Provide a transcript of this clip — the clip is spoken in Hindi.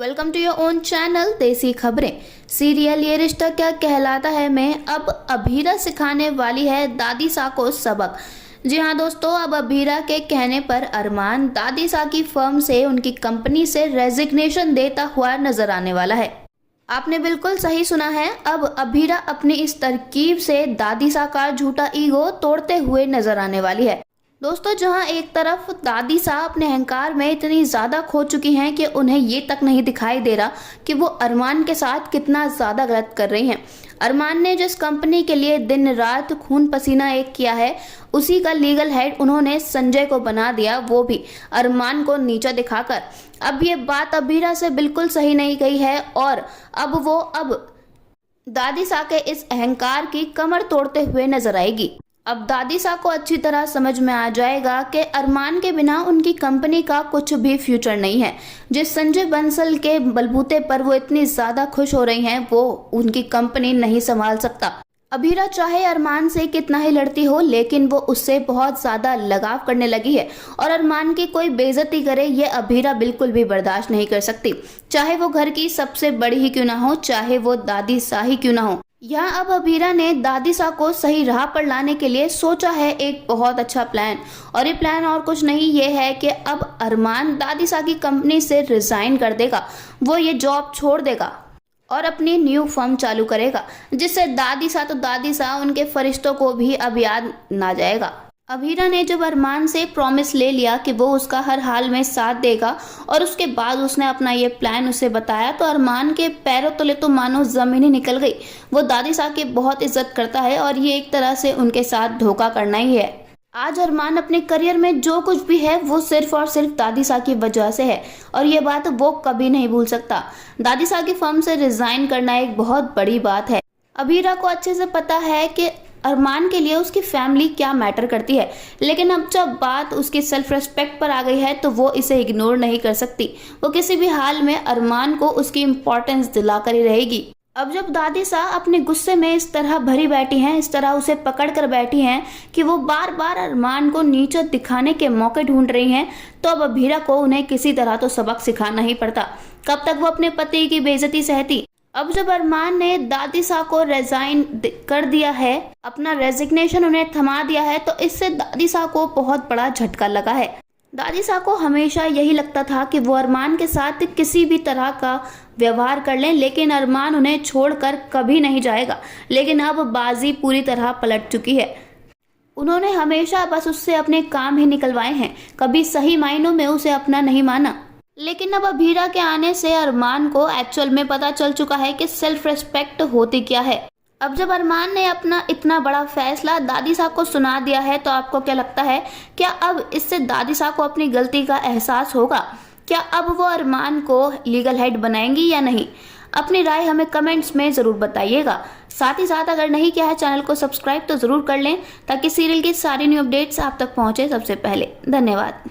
Welcome to your own channel Desi Khabren. Serial ये रिश्ता क्या कहलाता है में अब अभीरा सिखाने वाली है दादी सा को सबक। जी हाँ दोस्तों, अब अभीरा के कहने पर अरमान दादी सा की फर्म से, उनकी कंपनी से रेजिग्नेशन देता हुआ नजर आने वाला है। आपने बिल्कुल सही सुना है, अब अभीरा अपनी इस तरकीब से दादी सा का झूठा ईगो तोड़ते हुए नजर आने वाली है। दोस्तों, जहां एक तरफ दादी सा अपने अहंकार में इतनी ज्यादा खो चुकी हैं कि उन्हें ये तक नहीं दिखाई दे रहा कि वो अरमान के साथ कितना ज्यादा गलत कर रही हैं। अरमान ने जिस कंपनी के लिए दिन रात खून पसीना एक किया है, उसी का लीगल हेड उन्होंने संजय को बना दिया, वो भी अरमान को नीचा दिखाकर। अब ये बात अभीरा से बिल्कुल सही नहीं गई है और अब दादी सा के इस अहंकार की कमर तोड़ते हुए नजर आएगी। अब दादी सा को अच्छी तरह समझ में आ जाएगा कि अरमान के बिना उनकी कंपनी का कुछ भी फ्यूचर नहीं है। जिस संजय बंसल के बलबूते पर वो इतनी ज्यादा खुश हो रही हैं, वो उनकी कंपनी नहीं संभाल सकता। अभीरा चाहे अरमान से कितना ही लड़ती हो, लेकिन वो उससे बहुत ज्यादा लगाव करने लगी है और अरमान की कोई बेइज्जती करे ये अभीरा बिल्कुल भी बर्दाश्त नहीं कर सकती, चाहे वो घर की सबसे बड़ी ही क्यों ना हो, चाहे वो दादी सा ही क्यों ना हो। यहाँ अब अभीरा ने दादी सा को सही राह पर लाने के लिए सोचा है एक बहुत अच्छा प्लान, और ये प्लान और कुछ नहीं, ये है कि अब अरमान दादी सा की कंपनी से रिजाइन कर देगा, वो ये जॉब छोड़ देगा और अपनी न्यू फर्म चालू करेगा, जिससे दादी सा उनके फरिश्तों को भी अब याद ना जाएगा। अभीरा ने जब अरमान से प्रॉमिस ले लिया कि वो उसका हर हाल में साथ देगा और उसके बाद उसने अपना ये प्लान उसे बताया, तो अरमान के पैरों तले तो मानो जमीन ही निकल गई। वो दादी सा की बहुत इज्जत करता है और ये एक तरह से उनके साथ धोखा करना ही है। आज अरमान अपने करियर में जो कुछ भी है वो सिर्फ और सिर्फ दादी सा की वजह से है और ये बात वो कभी नहीं भूल सकता। दादी सा की फर्म से रिजाइन करना एक बहुत बड़ी बात है। अभीरा को अच्छे से पता है कि अरमान के लिए उसकी फैमिली क्या मैटर करती है, लेकिन अब जब बात उसकी सेल्फ रिस्पेक्ट पर आ गई है तो वो इसे इग्नोर नहीं कर सकती। वो किसी भी हाल में अरमान को उसकी इम्पोर्टेंस दिलाकर ही रहेगी। अब जब दादी सा अपने गुस्से में इस तरह भरी बैठी हैं, इस तरह उसे पकड़ कर बैठी हैं कि वो बार बार अरमान को नीचा दिखाने के मौके ढूंढ रही हैं, तो अब अभीरा को उन्हें किसी तरह तो सबक सिखाना ही पड़ता। कब तक वो अपने पति की बेइज्जती सहती। अब जब अरमान ने दादी सा को रिजाइन कर दिया है, अपना रेजिग्नेशन उन्हें थमा दिया है, तो इससे दादी सा को बहुत बड़ा झटका लगा है। दादी सा को हमेशा यही लगता था कि वो अरमान के साथ किसी भी तरह का व्यवहार कर लें, लेकिन अरमान उन्हें छोड़कर कभी नहीं जाएगा। लेकिन अब बाजी पूरी तरह पलट चुकी है। उन्होंने हमेशा बस उससे अपने काम ही निकलवाए हैं, कभी सही मायनों में उसे अपना नहीं माना। लेकिन अब अभीरा के आने से अरमान को एक्चुअल में पता चल चुका है कि सेल्फ रिस्पेक्ट होती क्या है। अब जब अरमान ने अपना इतना बड़ा फैसला दादी सा को सुना दिया है, तो आपको क्या लगता है, क्या अब इससे दादी सा को अपनी गलती का एहसास होगा? क्या अब वो अरमान को लीगल हेड बनाएंगी या नहीं? अपनी राय हमें कमेंट्स में ज़रूर बताइएगा। साथ ही साथ अगर नहीं किया है चैनल को सब्सक्राइब तो ज़रूर कर लें, ताकि सीरियल की सारी न्यू अपडेट्स आप तक पहुँचे सबसे पहले। धन्यवाद।